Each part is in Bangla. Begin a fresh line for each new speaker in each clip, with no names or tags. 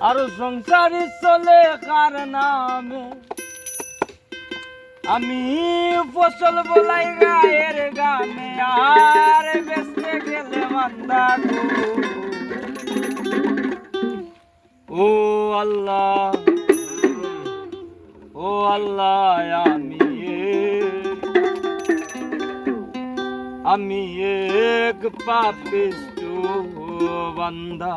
আর সংসারী চলে কার নামে আমি ফসল বলাই গায়ের গানে আর বেসতে গেলে বান্দা ও আল্লাহ ও আল্লাহ আমি এক পাপিষ্ট বান্দা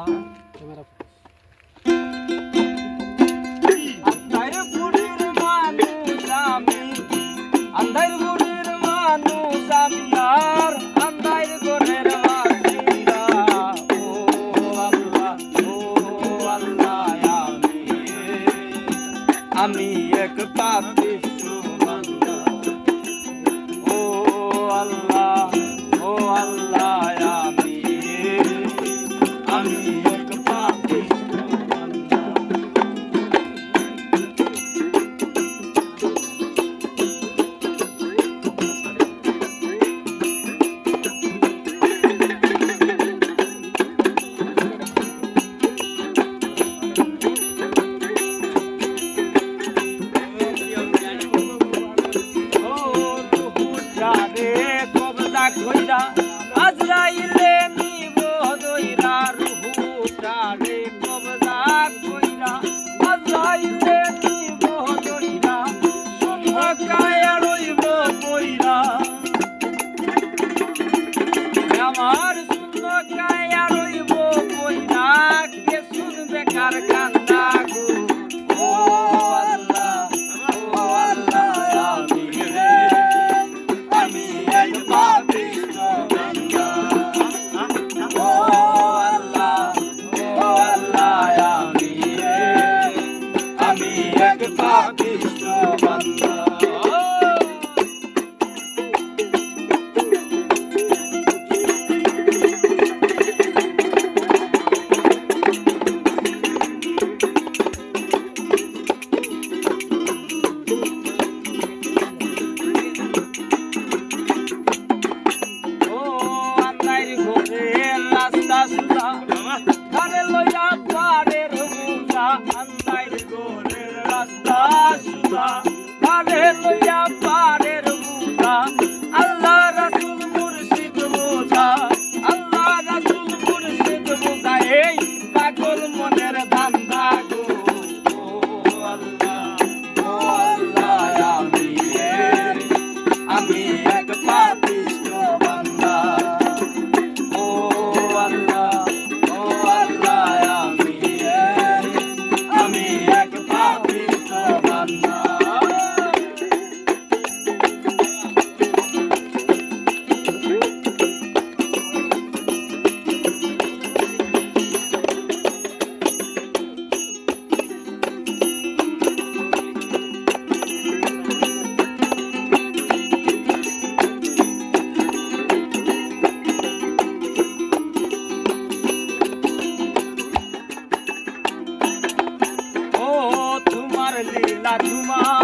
আন্ধার বুড়ির মানুষ আমি আর আন্ধার ঘরের বাসিন্দা ও আল্লাহ আমি এক পাপিষ্ট বান্দা ও আল্লাহ আমি এক পাপিষ্ট বান্দা কইরা আজরাইলে নিব দইরা রুহুটারে কবজা কইরা আজরাইলে নিব দইরা সুন্দর কায়া রইব কইরা আমার সুন্দর কায়া রইব কইরা কে শুনবে কার কান্দা গো ও আল্লাহ আমি এক পাপিষ্ট বান্দা ও আল্লাহ আমি এক পাপিষ্ট বান্দা ঘরে লইয়া পারের বুঝা আন্দাইর গোরের রাস্তা সুধা ঘরে লইয়া পারের বুঝা আল্লাহ রাসূল মুর্শিদ বোঝা আল্লাহ রাসূল মুর্শিদ বোঝা এই পাগল মনের ধান্দা গো ও আল্লাহ আমি এক পাপিষ্ট বান্দা লীলা তোমার